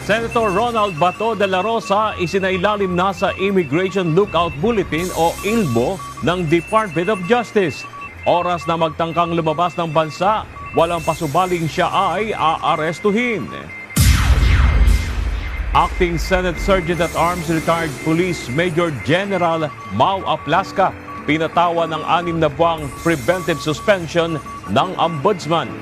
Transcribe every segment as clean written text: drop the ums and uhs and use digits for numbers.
Senator Ronald Bato de la Rosa isinailalim na sa Immigration Lookout Bulletin o ILBO ng Department of Justice. Oras na magtangkang lumabas ng bansa, walang pasubaling siya ay aarestuhin. Acting Senate Sergeant at Arms Retired Police Major General Mau Aplaska pinatawan ng 6 na buwang preventive suspension ng Ombudsman.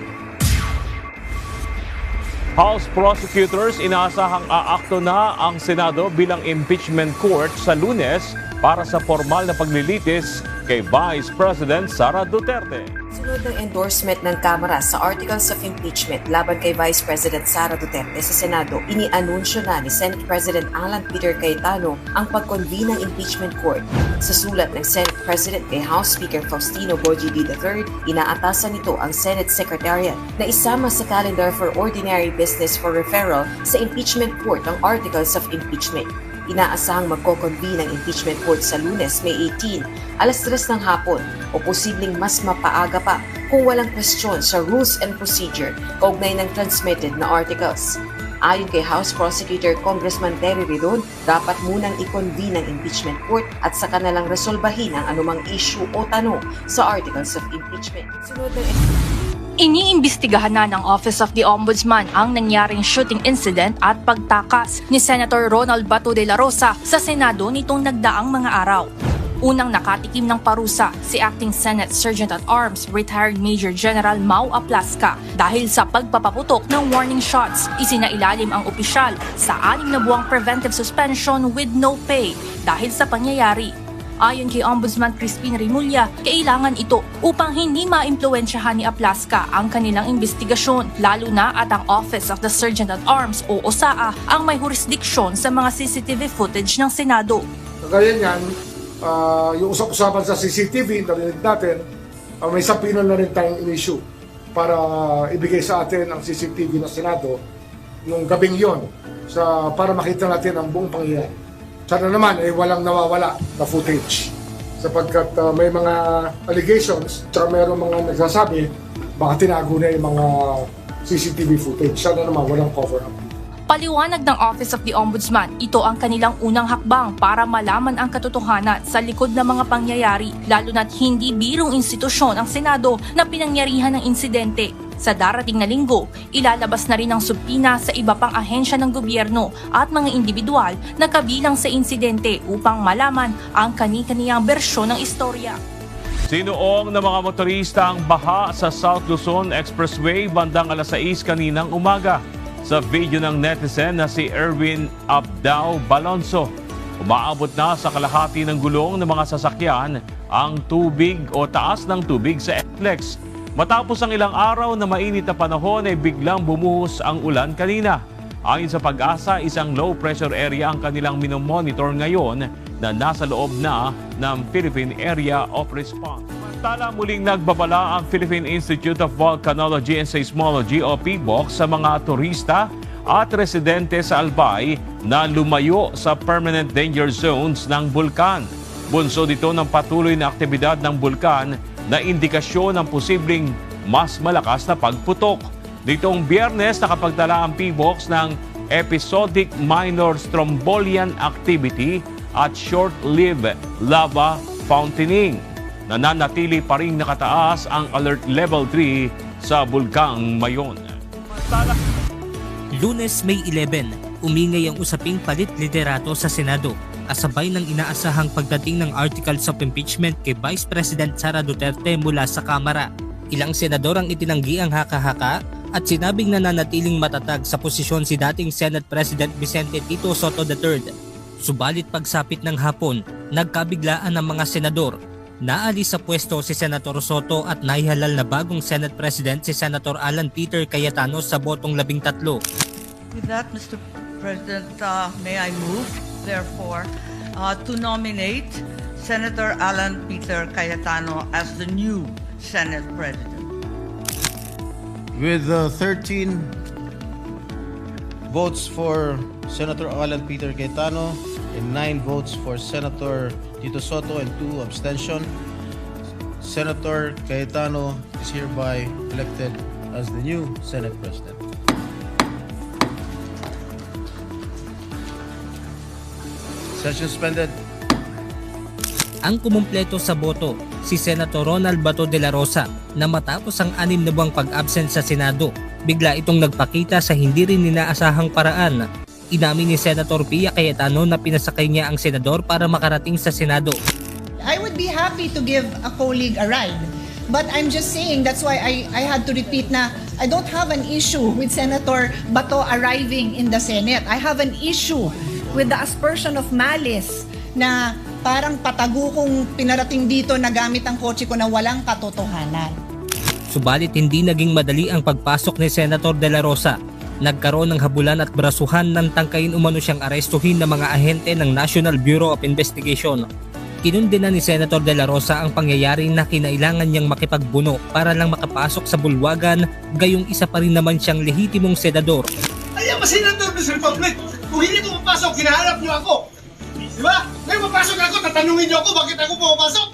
House prosecutors inaasahang aakto na ang Senado bilang impeachment court sa Lunes para sa formal na paglilitis kay Vice President Sara Duterte. Sunod ng endorsement ng Kamara sa Articles of Impeachment laban kay Vice President Sara Duterte sa Senado, inianunsyo na ni Senate President Alan Peter Cayetano ang pag-convene ng impeachment court. Sa sulat ng Senate President kay House Speaker Faustino Bogie III, inaatasan nito ang Senate Secretariat na isama sa calendar for ordinary business for referral sa impeachment court ang Articles of Impeachment. Inaasahang magko-convene ang impeachment court sa Lunes, May 18, alas 3 ng hapon o posibleng mas mapaaga pa kung walang kwestiyon sa rules and procedure kaugnay ng transmitted na articles. Ayon kay House Prosecutor Congressman Terry Ridon, dapat munang i-convene ang impeachment court at saka na lang resolbahin ang anumang issue o tanong sa articles of impeachment. Sunod ng Iniimbestigahan na ng Office of the Ombudsman ang nangyaring shooting incident at pagtakas ni Senator Ronald Bato de la Rosa sa Senado nitong nagdaang mga araw. Unang nakatikim ng parusa si Acting Senate Sergeant at Arms Retired Major General Mau Aplaska dahil sa pagpapaputok ng warning shots. Isinailalim ang opisyal sa 6 na buwang preventive suspension with no pay dahil sa pangyayari. Ayon kay Ombudsman Crispin Rimulya, kailangan ito upang hindi maimpluwensyahan ni Aplaska ang kanilang investigasyon, lalo na at ang Office of the Sergeant at Arms o OSAA ang may jurisdiksyon sa mga CCTV footage ng Senado. Kagaya niyan, yung usap-usapan sa CCTV, narinig natin, may sapinan na rin tayong in-issue para ibigay sa atin ang CCTV ng Senado nung gabing yon para makita natin ang buong pangyayari. Sana naman walang nawawala na footage sapagkat may mga allegations at mayroong mga nagsasabi baka tinago na yung mga CCTV footage. Sana naman walang cover-up. Paliwanag ng Office of the Ombudsman, ito ang kanilang unang hakbang para malaman ang katotohanan sa likod ng mga pangyayari, lalo na't hindi birong institusyon ang Senado na pinangyarihan ng insidente. Sa darating na linggo, ilalabas na rin ang subpina sa iba pang ahensya ng gobyerno at mga individual na kabilang sa insidente upang malaman ang kani-kaniyang bersyon ng istorya. Sinuong ng mga motorista ang baha sa South Luzon Expressway bandang alas 6 kaninang umaga. Sa video ng netizen na si Erwin Abdao Balonso, umaabot na sa kalahati ng gulong ng mga sasakyan ang tubig o taas ng tubig sa NLEX. Matapos ang ilang araw na mainit na panahon ay biglang bumuhos ang ulan kanina. Ayon sa Pag-asa, isang low pressure area ang kanilang minomonitor ngayon na nasa loob na ng Philippine Area of Response. Samantala, muling nagbabala ang Philippine Institute of Volcanology and Seismology o PBOC sa mga turista at residente sa Albay na lumayo sa permanent danger zones ng bulkan. Bunso dito ng patuloy na aktibidad ng bulkan na indikasyon ng posibleng mas malakas na pagputok. Ditong Biyernes, nakapagtala ang PBOX ng episodic minor strombolian activity at short-lived lava fountaining. Nananatili pa rin nakataas ang Alert Level 3 sa Bulkang Mayon. Lunes, May 11, umingay ang usaping palit liderato sa Senado. Kasabay ng inaasahang pagdating ng Articles of Impeachment kay Vice President Sara Duterte mula sa Kamara. Ilang senador ang itinanggi ang haka-haka at sinabing nananatiling matatag sa posisyon si dating Senate President Vicente Tito Sotto III. Subalit pagsapit ng hapon, nagkabiglaan ang mga senador. Naalis sa pwesto si Senator Sotto at naihalal na bagong Senate President si Senator Alan Peter Cayetano sa botong 13. With that, Mr. President, may I move, therefore, to nominate Senator Alan Peter Cayetano as the new Senate President. With 13 votes for Senator Alan Peter Cayetano and 9 votes for Senator Tito Sotto and 2 abstention, Senator Cayetano is hereby elected as the new Senate President. Session suspended. Ang kumumpleto sa boto, si Senator Ronald Bato de la Rosa, na matapos ang 6 na buwang pag-absent sa Senado, bigla itong nagpakita sa hindi rin inaasahang paraan. Inamin ni Senator Pia Cayetano na pinasakay niya ang senador para makarating sa Senado. I would be happy to give a colleague a ride. But I'm just saying, that's why I had to repeat na I don't have an issue with Senator Bato arriving in the Senate. I have an issue with the aspersion of malice na parang patago kong pinarating dito na gamit ang kotse ko na walang katotohanan. Subalit hindi naging madali ang pagpasok ni Senator de la Rosa. Nagkaroon ng habulan at brasuhan nang tangkayin umano siyang arestuhin ng mga ahente ng National Bureau of Investigation. Kinundena ni Senator de la Rosa ang pangyayari na kinailangan niyang makipagbuno para lang makapasok sa bulwagan, gayong isa pa rin naman siyang lehitimong senador. I am a senator of this republic. Kung hindi ko mapasok, kinaharap niyo ako. Di ba? Ngayon mapasok ako, tatanungin niyo ako bakit ako pumapasok.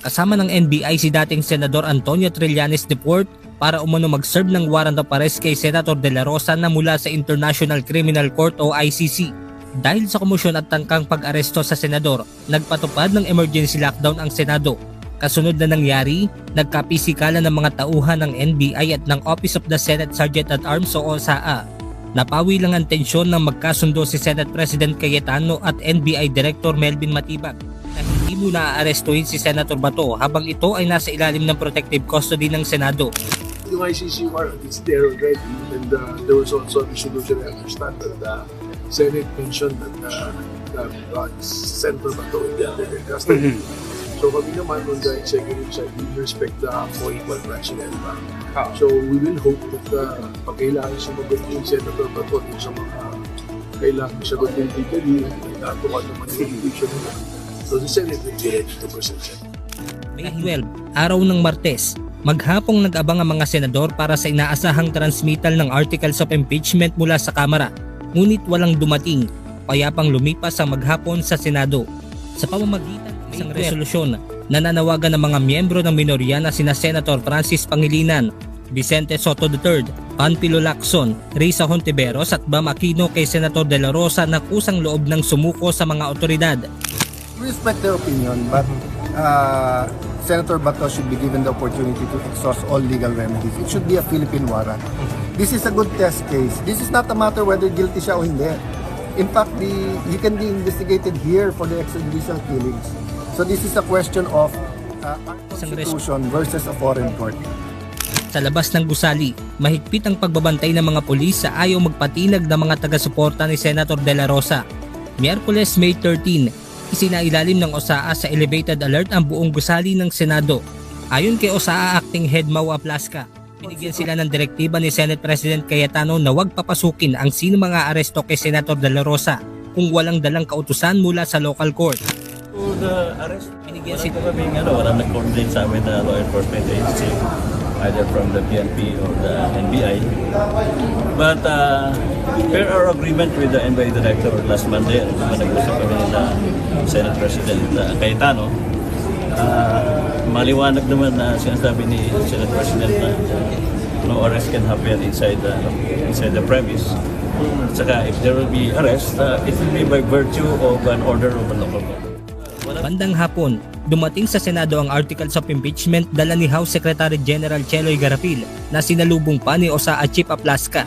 Kasama ng NBI si dating Senador Antonio Trillanes IV para umano mag-serve ng warrant of arrest kay Senator de la Rosa na mula sa International Criminal Court o ICC. Dahil sa komosyon at tangkang pag-aresto sa senador, nagpatupad ng emergency lockdown ang Senado. Kasunod na nangyari, nagkapisikalan ng mga tauhan ng NBI at ng Office of the Senate Sergeant at Arms o OSAA. Napawi lang ang tensyon nang magkasundo si Senate President Cayetano at NBI Director Melvin Matibag na hindi muna aarestuhin si Senator Bato habang ito ay nasa ilalim ng protective custody ng Senado. Yung ICC warrant, it's there already, and there was also a resolution, I understand, that the Senate mentioned that Senator Bato will be under their custody. So kami naman on the executive side, we respect the co-equal branch and so we will hope that pag kailangan sumagot yung Senator Bato yung sa mga kailangan sagutin legally, natukan naman yung conviction nila. So the Senate will be ready to present it. May 12, araw ng Martes, maghapong nag-abang ang mga senador para sa inaasahang transmittal ng articles of impeachment mula sa Kamara. Ngunit walang dumating, payapang lumipas ang maghapon sa Senado. Sa pamamagitan ng isang resolusyon, nananawagan ng mga miyembro ng minorya na sina Senator Francis Pangilinan, Vicente Soto III, Panfilo Lacson, Risa Hontiveros at Bam Aquino kay Senator de la Rosa na kusang loob ng sumuko sa mga otoridad. We respect their opinion, but Senator Bato should be given the opportunity to exhaust all legal remedies. It should be a Philippine warrant. This is a good test case. This is not a matter whether guilty siya o hindi. In fact, he can be investigated here for the extrajudicial killings. So this is a question of our constitution versus a foreign court. Sa labas ng gusali, mahigpit ang pagbabantay ng mga pulis sa ayaw magpatinag ng mga taga-suporta ni Senator de la Rosa. Miyerkules, May 13, isinailalim ng OSAA sa elevated alert ang buong gusali ng Senado. Ayon kay OSAA Acting Head Mau Aplasca, binigyan sila ng direktiba ni Senate President Cayetano na huwag papasukin ang sino mga aresto kay Senator de la Rosa kung walang dalang kautusan mula sa local court. The arrest, binigyan sila walang nag-coordinate sa amin na law enforcement agency, either from the PNP or the NBI. But per our agreement with the NBI director last Monday, nag-usap kami na Senate President Cayetano, maliwanag naman na sinasabi ni Senate President na no arrest can happen inside the premise. At saka if there will be arrest, it will be by virtue of an order of a local court. Bandang hapon, dumating sa Senado ang articles of impeachment dala ni House Secretary General Cheloy Garapil na sinalubong pa ni OSAA Chief Aplasca.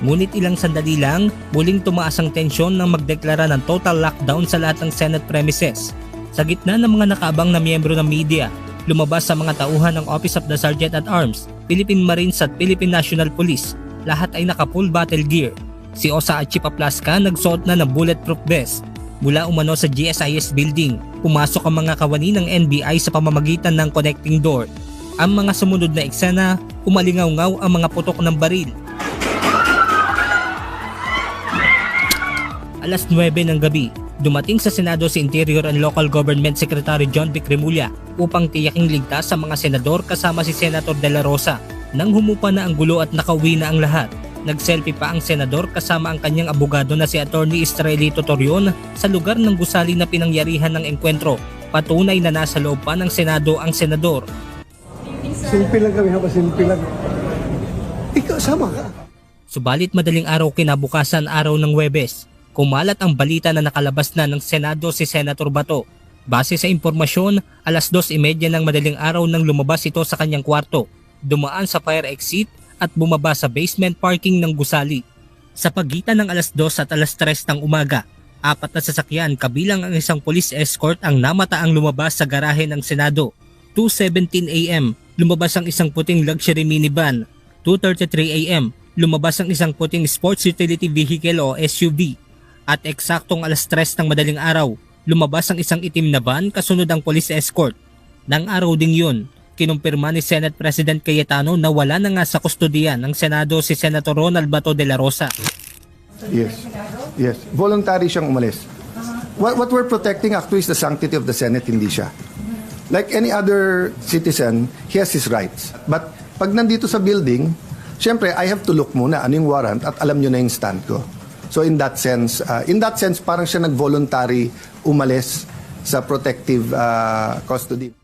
Ngunit ilang sandali lang, muling tumaas ang tensyon nang magdeklara ng total lockdown sa lahat ng Senate premises. Sa gitna ng mga nakaabang na miyembro ng media, lumabas sa mga tauhan ng Office of the Sergeant at Arms, Philippine Marines at Philippine National Police. Lahat ay naka-full battle gear. Si OSAA Chief Aplasca nagsuot na ng bulletproof vest. Mula umano sa GSIS building, pumasok ang mga kawani ng NBI sa pamamagitan ng connecting door. Ang mga sumunod na eksena, umalingaw-ngaw ang mga putok ng baril. Alas 9 ng gabi, dumating sa Senado si Interior and Local Government Secretary John Vic Remulla upang tiyaking ligtas sa mga senador kasama si Senator de la Rosa. Nang humupa na ang gulo at nakauwi na ang lahat, nagselfie pa ang senador kasama ang kanyang abogado na si Attorney Israelito Torion sa lugar ng gusali na pinangyarihan ng engkwentro. Patunay na nasa loob pa ng Senado ang senador. Simple lang kami, simple lang. Ikaw, sama ka. Subalit madaling araw kinabukasan, araw ng Huwebes, kumalat ang balita na nakalabas na ng Senado si Senator Bato. Base sa impormasyon, alas 2:30 ng madaling araw nang lumabas ito sa kanyang kwarto, dumaan sa fire exit at bumaba sa basement parking ng gusali. Sa pagitan ng alas 2 at alas 3 ng umaga, 4 na sasakyan kabilang ang isang police escort ang namataang lumabas sa garahe ng Senado. 2:17 AM, lumabas ang isang puting luxury minivan. 2:33 AM, lumabas ang isang puting sports utility vehicle o SUV. At eksaktong alas 3 ng madaling araw, lumabas ang isang itim na van kasunod ang police escort. Nang araw ding yun, kinumpirma ni Senate President Cayetano na wala na nga sa kustodiyan ng Senado si Senator Ronald Bato de la Rosa. Yes. Voluntary siyang umalis. What we're protecting actually is the sanctity of the Senate, hindi siya. Like any other citizen, he has his rights. But pag nandito sa building, syempre, I have to look muna ano yung warrant at alam nyo na yung stand ko. So in that sense, parang siya nag-voluntary umalis sa protective custody.